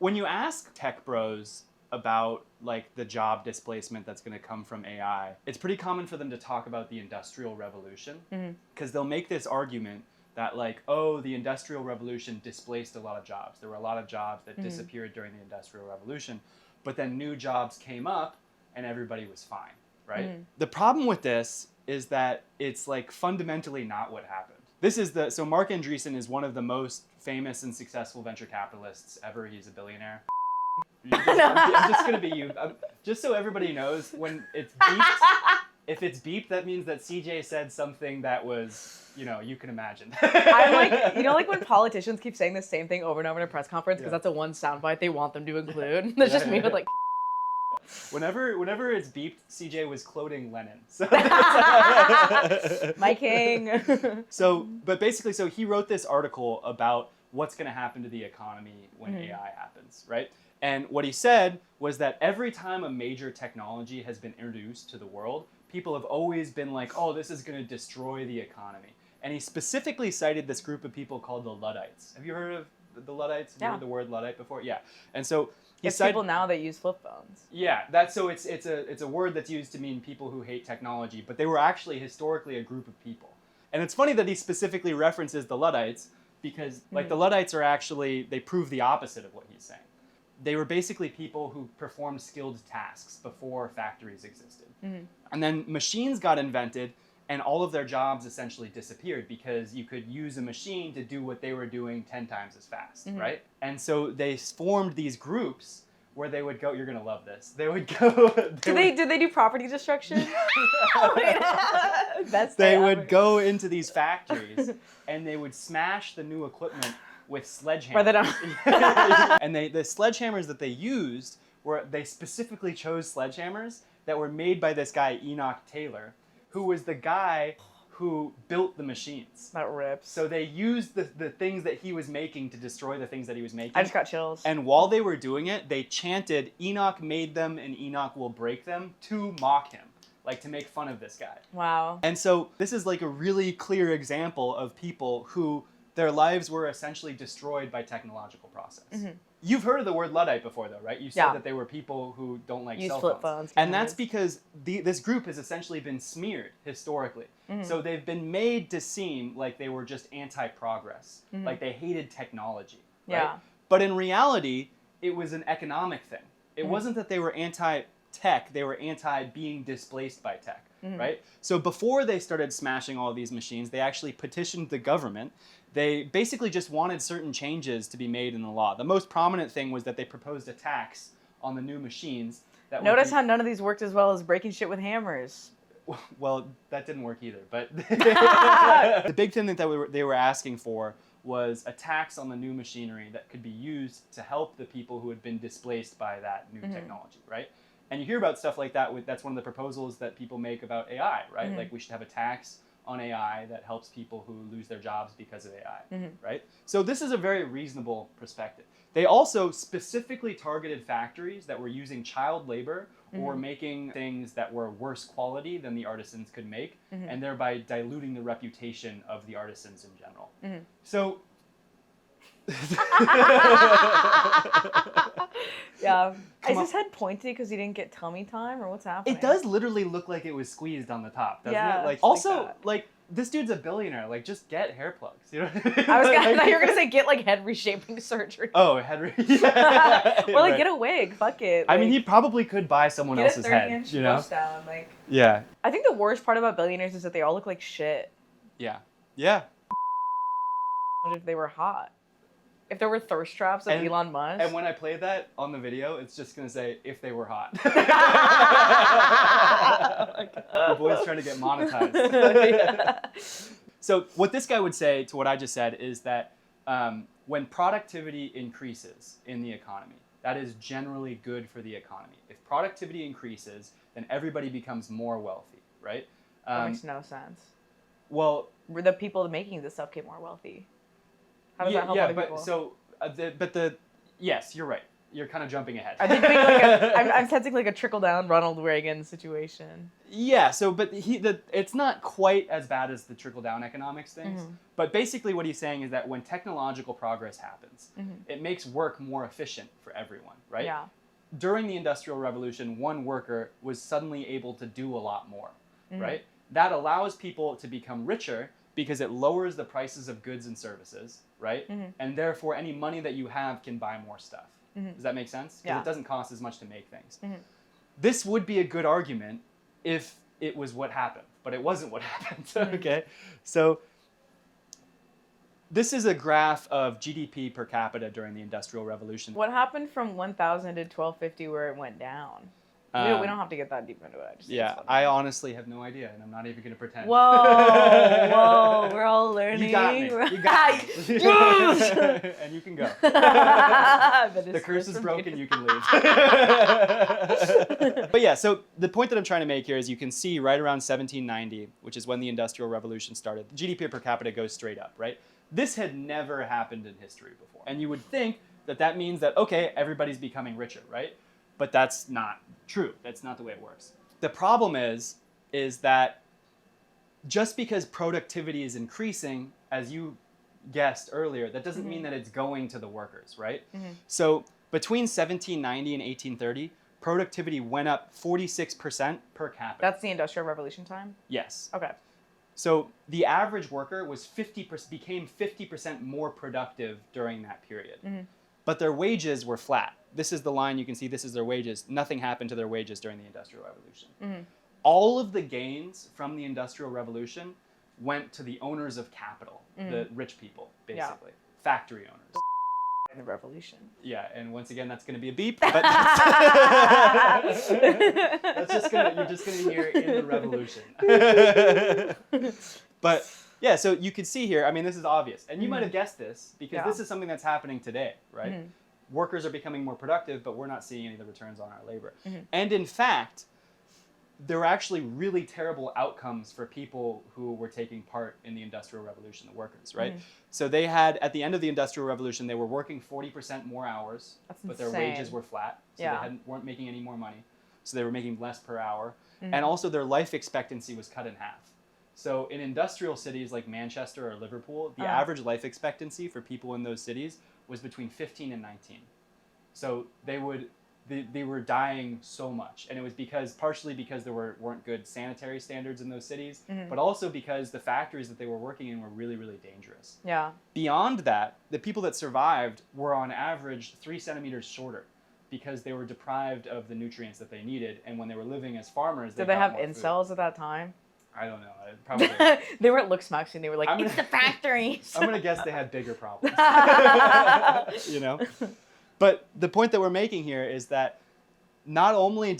When you ask tech bros about like the job displacement that's going to come from AI, it's pretty common for them to talk about the Industrial Revolution, because they'll make this argument that like, oh, the Industrial Revolution displaced a lot of jobs. There were a lot of jobs that disappeared during the Industrial Revolution, but then new jobs came up and everybody was fine, right? The problem with this is that it's like fundamentally not what happened. So Mark Andreessen is one of the most famous and successful venture capitalists ever. He's a billionaire. I'm just gonna be you. Just so everybody knows, when it's beeped, if it's beeped, that means that CJ said something that was, you can imagine. I'm like, like when politicians keep saying the same thing over and over in a press conference because that's the one soundbite they want them to include. That's just me with like. Whenever it's beeped, CJ was quoting Lenin. So my king. But basically, he wrote this article about what's going to happen to the economy when AI happens, right? And what he said was that every time a major technology has been introduced to the world, people have always been like, oh, this is going to destroy the economy. And he specifically cited this group of people called the Luddites. Have you heard of the Luddites? Have you heard the word Luddite before? Yeah. And so it's people now that use flip phones. Yeah, it's a word that's used to mean people who hate technology, but they were actually historically a group of people. And it's funny that he specifically references the Luddites because the Luddites are actually, they prove the opposite of what he's saying. They were basically people who performed skilled tasks before factories existed. And then machines got invented and all of their jobs essentially disappeared because you could use a machine to do what they were doing 10 times as fast, right? And so they formed these groups where they would go, you're going to love this. They would go... Did they do property destruction? They would go into these factories and they would smash the new equipment with sledgehammers. And the sledgehammers that they used they specifically chose sledgehammers that were made by this guy, Enoch Taylor, who was the guy who built the machines. That rips. So they used the things that he was making to destroy the things that he was making. I just got chills. And while they were doing it, they chanted, Enoch made them and Enoch will break them, to mock him, like to make fun of this guy. Wow. And so this is like a really clear example of people who their lives were essentially destroyed by technological process. You've heard of the word Luddite before, though, right? You said that they were people who don't like cell phones. Flip phones. And that's because this group has essentially been smeared historically. So they've been made to seem like they were just anti-progress, like they hated technology, right? Yeah. But in reality, it was an economic thing. It wasn't that they were anti-tech, they were anti-being displaced by tech, right? So before they started smashing all these machines, they actually petitioned the government. They basically just wanted certain changes to be made in the law. The most prominent thing was that they proposed a tax on the new machines. Notice how none of these worked as well as breaking shit with hammers. Well, that didn't work either. But the big thing that they were asking for was a tax on the new machinery that could be used to help the people who had been displaced by that new technology, right? And you hear about stuff like that. That's one of the proposals that people make about AI, right? Like we should have a tax on AI that helps people who lose their jobs because of AI, right? So this is a very reasonable perspective. They also specifically targeted factories that were using child labor or making things that were worse quality than the artisans could make, and thereby diluting the reputation of the artisans in general. So... Yeah. Is his head pointy because he didn't get tummy time, or what's happening? It does literally look like it was squeezed on the top, doesn't it? Like also, like this dude's a billionaire. Like, just get hair plugs. You know? I thought you were gonna say get like head reshaping surgery. Oh, yeah. Or like get a wig. Fuck it. Like, I mean, he probably could buy someone else's head. You know? Down, like. Yeah. I think the worst part about billionaires is that they all look like shit. Yeah. Yeah. What if they were hot? If there were thirst traps of Elon Musk. And when I play that on the video, it's just going to say, if they were hot. The boy's trying to get monetized. So what this guy would say to what I just said is that when productivity increases in the economy, that is generally good for the economy. If productivity increases, then everybody becomes more wealthy, right? That makes no sense. Well... The people making this stuff get more wealthy. How does that help other people? Yes, you're right. you're kind of jumping ahead. Are they doing like I'm sensing like a trickle down Ronald Reagan situation. Yeah, so but it's not quite as bad as the trickle down economics things. But basically what he's saying is that when technological progress happens, it makes work more efficient for everyone, right? Yeah. During the Industrial Revolution, one worker was suddenly able to do a lot more, right? That allows people to become richer because it lowers the prices of goods and services, right? And therefore any money that you have can buy more stuff. Does that make sense? Because it doesn't cost as much to make things. This would be a good argument if it was what happened, but it wasn't what happened, okay? So this is a graph of GDP per capita during the Industrial Revolution. What happened from 1,000 to 1,250 where it went down? We don't have to get that deep into it. I honestly have no idea, and I'm not even going to pretend. Whoa, we're all learning. You got me. You got me. And you can go. The curse is broken, you can leave. But yeah, so the point that I'm trying to make here is you can see right around 1790, which is when the Industrial Revolution started, the GDP per capita goes straight up, right? This had never happened in history before. And you would think that that means that, okay, everybody's becoming richer, right? But that's not true. That's not the way it works. The problem is that just because productivity is increasing, as you guessed earlier, that doesn't mean that it's going to the workers, right? So between 1790 and 1830, productivity went up 46% per capita. That's the Industrial Revolution time? Yes. Okay. So the average worker was became 50% more productive during that period. But their wages were flat. This is the line you can see, this is their wages. Nothing happened to their wages during the Industrial Revolution. All of the gains from the Industrial Revolution went to the owners of capital, the rich people, basically. Factory owners. In the revolution. Yeah, and once again, that's going to be a beep, but that's just you're just going to hear in the revolution. But yeah, so you could see here, I mean, this is obvious. And you might have guessed this because this is something that's happening today, right? Workers are becoming more productive, but we're not seeing any of the returns on our labor. And in fact, there were actually really terrible outcomes for people who were taking part in the Industrial Revolution, the workers, right? So they had, at the end of the Industrial Revolution, they were working 40% more hours, but their wages were flat. So they weren't making any more money. So they were making less per hour. And also their life expectancy was cut in half. So in industrial cities like Manchester or Liverpool, the average life expectancy for people in those cities was between 15 and 19. So they were dying so much. And it was partially because there weren't good sanitary standards in those cities, but also because the factories that they were working in were really, really dangerous. Yeah. Beyond that, the people that survived were on average 3 centimeters shorter because they were deprived of the nutrients that they needed. And when they were living as farmers, Did they have incels at that time? I don't know. Probably. They were at Looks Maxine. They were like, it's the factories. I'm going to guess they had bigger problems. You know? But the point that we're making here is that not only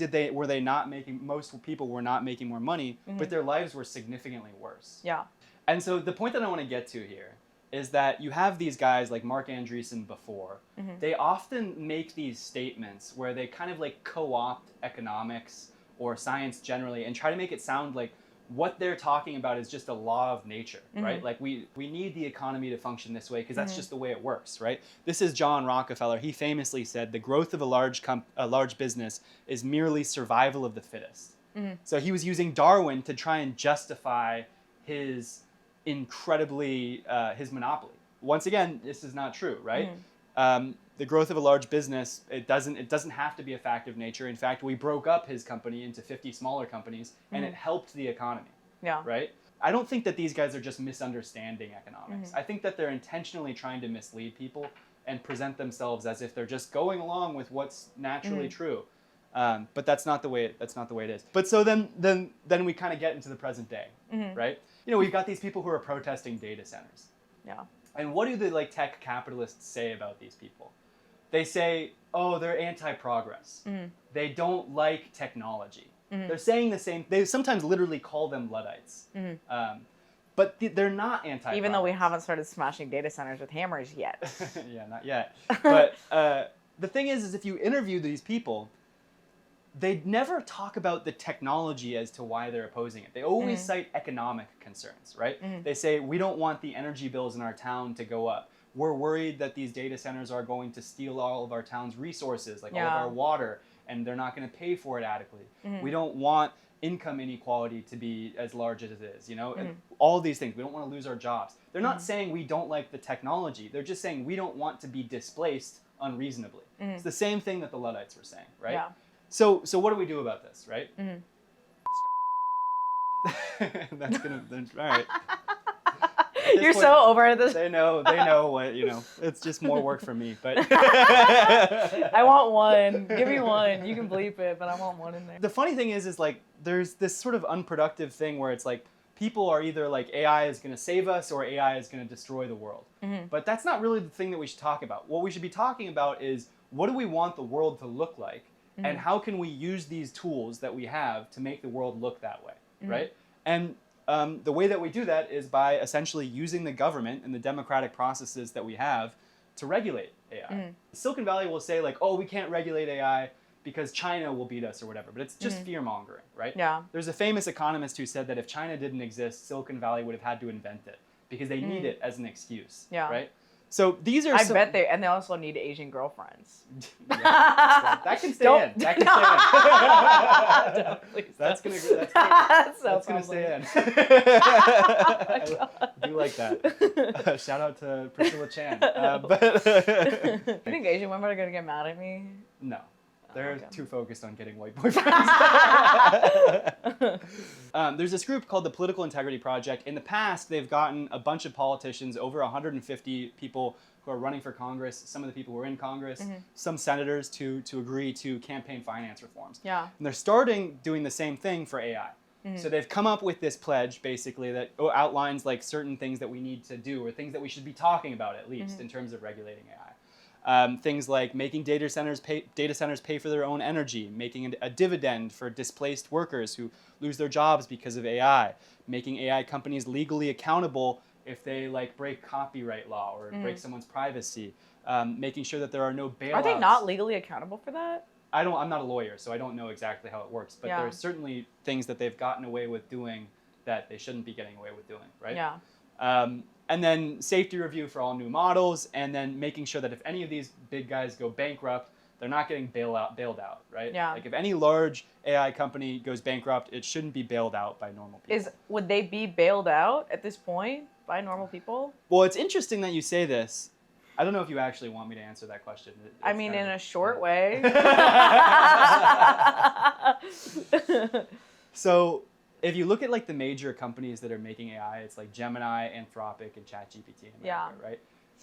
most people were not making more money, but their lives were significantly worse. Yeah. And so the point that I want to get to here is that you have these guys like Mark Andreessen before. They often make these statements where they kind of like co-opt economics or science generally and try to make it sound like what they're talking about is just a law of nature, right? Like we need the economy to function this way because that's just the way it works, right? This is John Rockefeller. He famously said, the growth of a large business is merely survival of the fittest. So he was using Darwin to try and justify his his monopoly. Once again, this is not true, right? The growth of a large business, it doesn't have to be a fact of nature. In fact, we broke up his company into 50 smaller companies, and it helped the economy. Yeah. Right? I don't think that these guys are just misunderstanding economics. I think that they're intentionally trying to mislead people and present themselves as if they're just going along with what's naturally true. But that's not the way it is. But so then we kind of get into the present day, right? You know, we've got these people who are protesting data centers. Yeah. And what do the tech capitalists say about these people? They say, oh, they're anti-progress. They don't like technology. They're saying the same. They sometimes literally call them Luddites. But they're not anti-progress. Even though we haven't started smashing data centers with hammers yet. Yeah, not yet. But the thing is if you interview these people, they never talk about the technology as to why they're opposing it. They always cite economic concerns, right? They say, we don't want the energy bills in our town to go up. we're worried that these data centers are going to steal all of our town's resources, like all of Yeah. our water, and they're not going to pay for it adequately. Mhm. We don't want income inequality to be as large as it is, and Mhm. all these things. We don't want to lose our jobs. They're not Mhm. saying we don't like the technology. They're just saying we don't want to be displaced unreasonably. Mhm. It's the same thing that the Luddites were saying, right? Yeah. So what do we do about this, right? Mhm. That's gonna all right. You're so over this. They know what, it's just more work for me, but I want one. Give me one. You can bleep it, but I want one in there. the funny thing is like there's this sort of unproductive thing where it's like people are either like AI is going to save us or AI is going to destroy the world. Mm-hmm. But that's not really the thing that we should talk about. What we should be talking about is what do we want the world to look like, Mm-hmm. and how can we use these tools that we have to make the world look that way, Mm-hmm. right? And the way that we do that is by essentially using the government and the democratic processes that we have to regulate AI. Mm-hmm. Silicon Valley will say like, oh, we can't regulate AI because China will beat us or whatever, but it's just Mm-hmm. fear mongering, right? Yeah. There's a famous economist who said that if China didn't exist, Silicon Valley would have had to invent it because they need it as an excuse, Yeah. right? So these are I bet they also need Asian girlfriends. Yeah, that can stay in. That can stay in. Don't, please That's don't. that's gonna stay in. I do like that. Shout out to Priscilla Chan. But You think Asian women are gonna get mad at me? no, they're Okay. too focused on getting white boyfriends. There's this group called the Political Integrity Project. In the past, they've gotten a bunch of politicians, over 150 people who are running for Congress, some of the people who are in Congress, some senators to agree to campaign finance reforms. Yeah. And they're starting doing the same thing for AI. So they've come up with this pledge, basically, that outlines like certain things that we need to do, or things that we should be talking about at least in terms of regulating AI. Things like making data centers pay for their own energy, making a dividend for displaced workers who lose their jobs because of AI, making AI companies legally accountable if they like break copyright law or break someone's privacy, making sure that there are no bailouts. Are they not legally accountable for that? I'm not a lawyer, so I don't know exactly how it works, but Yeah. there's certainly things that they've gotten away with doing that they shouldn't be getting away with doing, right? Yeah. And then safety review for all new models, and then making sure that if any of these big guys go bankrupt, they're not getting bailed out, right? Yeah. Like if any large AI company goes bankrupt, it shouldn't be bailed out by normal people. Would they be bailed out at this point by normal people? Well, it's interesting that you say this. I don't know if you actually want me to answer that question. I mean, in a short way. So if you look at like the major companies that are making AI, it's like Gemini, Anthropic, and ChatGPT in America, right?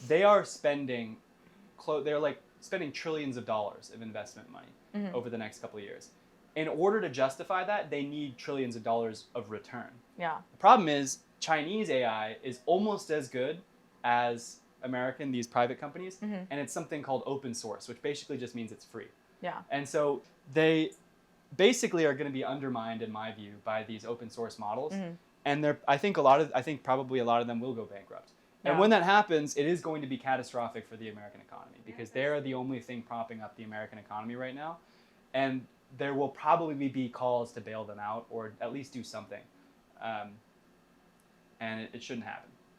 They are spending trillions of dollars of investment money over the next couple of years. In order to justify that, they need trillions of dollars of return. Yeah. The problem is Chinese AI is almost as good as American, these private companies, and it's something called open source, which basically just means it's free. Yeah. And so they basically are going to be undermined, in my view, by these open source models. And I think probably a lot of them will go bankrupt. Yeah. And when that happens, it is going to be catastrophic for the American economy because they're the only thing propping up the American economy right now. And there will probably be calls to bail them out or at least do something. And it shouldn't happen.